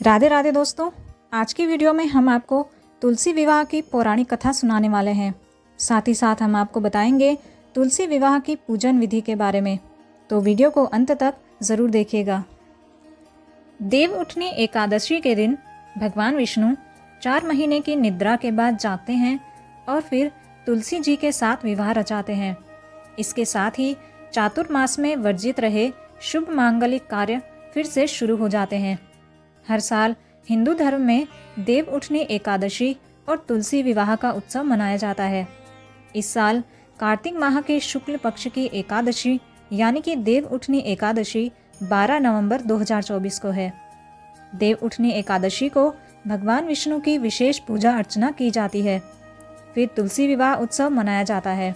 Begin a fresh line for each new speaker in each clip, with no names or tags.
राधे राधे दोस्तों, आज की वीडियो में हम आपको तुलसी विवाह की पौराणिक कथा सुनाने वाले हैं। साथ ही साथ हम आपको बताएंगे तुलसी विवाह की पूजन विधि के बारे में, तो वीडियो को अंत तक ज़रूर देखिएगा। देव उठनी एकादशी के दिन भगवान विष्णु 4 महीने की निद्रा के बाद जागते हैं और फिर तुलसी जी के साथ विवाह रचाते हैं। इसके साथ ही चातुर्मास में वर्जित रहे शुभ मांगलिक कार्य फिर से शुरू हो जाते हैं। हर साल हिंदू धर्म में देव उठनी एकादशी और तुलसी विवाह का उत्सव मनाया जाता है। इस साल कार्तिक माह के शुक्ल पक्ष की एकादशी यानी कि देव उठनी एकादशी 12 नवंबर 2024 को है। देव उठनी एकादशी को भगवान विष्णु की विशेष पूजा अर्चना की जाती है। फिर तुलसी विवाह उत्सव मनाया जाता है।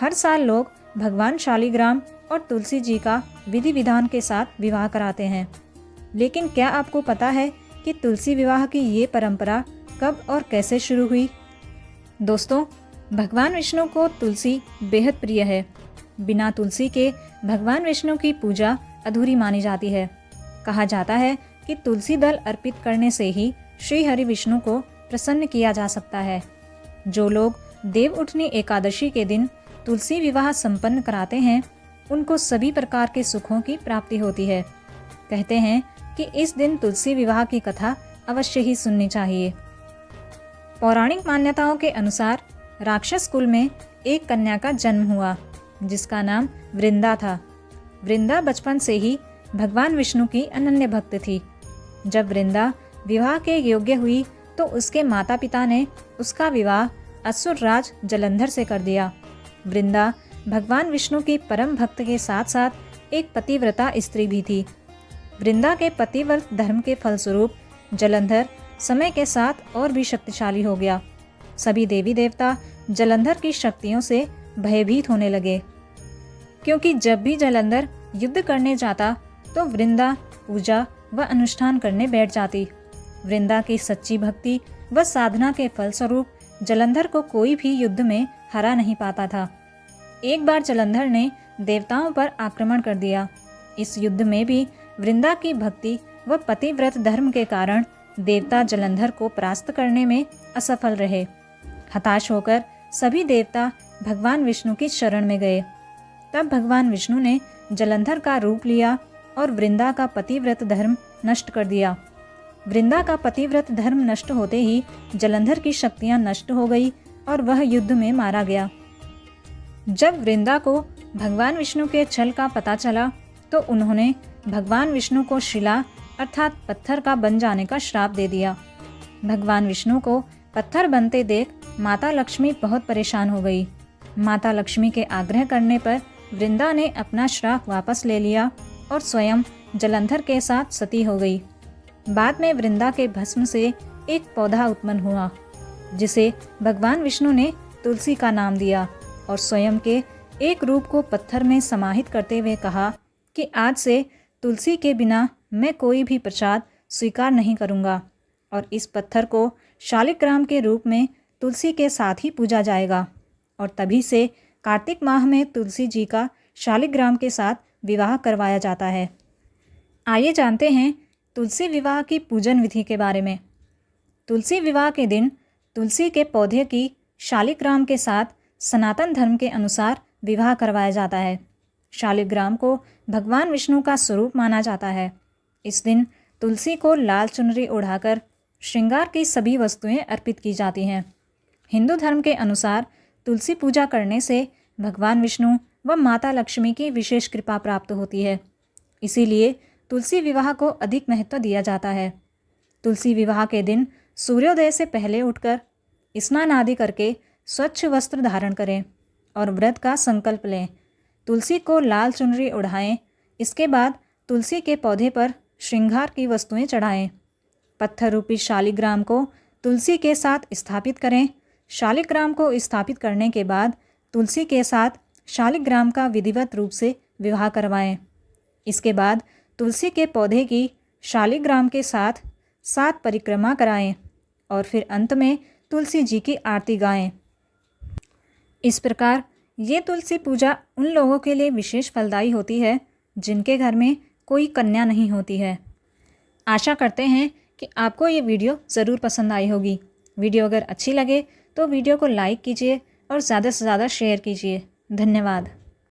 हर साल लोग भगवान शालिग्राम और तुलसी जी का विधि विधान के साथ विवाह कराते हैं। लेकिन क्या आपको पता है कि तुलसी विवाह की ये परंपरा कब और कैसे शुरू हुई? दोस्तों, भगवान विष्णु को तुलसी बेहद प्रिय है। बिना तुलसी के भगवान विष्णु की पूजा अधूरी मानी जाती है। कहा जाता है कि तुलसी दल अर्पित करने से ही श्री हरि विष्णु को प्रसन्न किया जा सकता है। जो लोग देव उठनी एकादशी के दिन तुलसी विवाह संपन्न कराते हैं, उनको सभी प्रकार के सुखों की प्राप्ति होती है। कहते हैं कि इस दिन तुलसी विवाह की कथा अवश्य ही सुननी चाहिए। पौराणिक मान्यताओं के अनुसार राक्षस कुल में एक कन्या का जन्म हुआ जिसका नाम वृंदा था। वृंदा बचपन से ही भगवान विष्णु की अनन्य भक्त थी। जब वृंदा विवाह के योग्य हुई तो उसके माता पिता ने उसका विवाह असुर राज जलंधर से कर दिया। वृंदा भगवान विष्णु की परम भक्त के साथ साथ एक पतिव्रता स्त्री भी थी। वृंदा के पतिव्रत धर्म के फलस्वरूप जलंधर समय के साथ और भी शक्तिशाली हो गया। सभी देवी देवता जलंधर की शक्तियों से भयभीत होने लगे, क्योंकि जब भी जलंधर युद्ध करने जाता तो वृंदा पूजा व अनुष्ठान करने बैठ जाती। वृंदा की सच्ची भक्ति व साधना के फलस्वरूप जलंधर को कोई भी युद्ध में हरा नहीं पाता था। एक बार जलंधर ने देवताओं पर आक्रमण कर दिया। इस युद्ध में भी वृंदा की भक्ति व पतिव्रत धर्म के कारण देवता जलंधर को परास्त करने में असफल रहे। हताश होकर सभी देवता भगवान विष्णु की शरण में गए। तब भगवान विष्णु ने जलंधर का रूप लिया और वृंदा का पतिव्रत धर्म नष्ट कर दिया। वृंदा का पतिव्रत धर्म नष्ट होते ही जलंधर की शक्तियां नष्ट हो गई और वह युद्ध में मारा गया। जब वृंदा को भगवान विष्णु के छल का पता चला तो उन्होंने भगवान विष्णु को शिला अर्थात पत्थर का बन जाने का श्राप दे दिया। भगवान विष्णु को पत्थर बनते देख माता लक्ष्मी बहुत परेशान हो गई। माता लक्ष्मी के आग्रह करने पर वृंदा ने अपना श्राप वापस ले लिया और स्वयं जलंधर के साथ सती हो गई। बाद में वृंदा के भस्म से एक पौधा उत्पन्न हुआ जिसे भगवान विष्णु ने तुलसी का नाम दिया और स्वयं के एक रूप को पत्थर में समाहित करते हुए कहा कि आज से तुलसी के बिना मैं कोई भी प्रसाद स्वीकार नहीं करूंगा और इस पत्थर को शालिग्राम के रूप में तुलसी के साथ ही पूजा जाएगा। और तभी से कार्तिक माह में तुलसी जी का शालिग्राम के साथ विवाह करवाया जाता है। आइए जानते हैं तुलसी विवाह की पूजन विधि के बारे में। तुलसी विवाह के दिन तुलसी के पौधे की शालिग्राम के साथ सनातन धर्म के अनुसार विवाह करवाया जाता है। शालिग्राम को भगवान विष्णु का स्वरूप माना जाता है। इस दिन तुलसी को लाल चुनरी ओढ़ाकर श्रृंगार की सभी वस्तुएं अर्पित की जाती हैं। हिंदू धर्म के अनुसार तुलसी पूजा करने से भगवान विष्णु व माता लक्ष्मी की विशेष कृपा प्राप्त होती है। इसीलिए तुलसी विवाह को अधिक महत्व दिया जाता है। तुलसी विवाह के दिन सूर्योदय से पहले उठकर स्नान आदि करके स्वच्छ वस्त्र धारण करें और व्रत का संकल्प लें। तुलसी को लाल चुनरी ओढ़ाएं। इसके बाद तुलसी के पौधे पर श्रृंगार की वस्तुएं चढ़ाएं। पत्थर रूपी शालिग्राम को तुलसी के साथ स्थापित करें। शालिग्राम को स्थापित करने के बाद तुलसी के साथ शालिग्राम का विधिवत रूप से विवाह करवाएं। इसके बाद तुलसी के पौधे की शालिग्राम के साथ 7 परिक्रमा कराएं और फिर अंत में तुलसी जी की आरती गाएं। इस प्रकार ये तुलसी पूजा उन लोगों के लिए विशेष फलदायी होती है जिनके घर में कोई कन्या नहीं होती है। आशा करते हैं कि आपको ये वीडियो ज़रूर पसंद आई होगी। वीडियो अगर अच्छी लगे तो वीडियो को लाइक कीजिए और ज़्यादा से ज़्यादा शेयर कीजिए। धन्यवाद।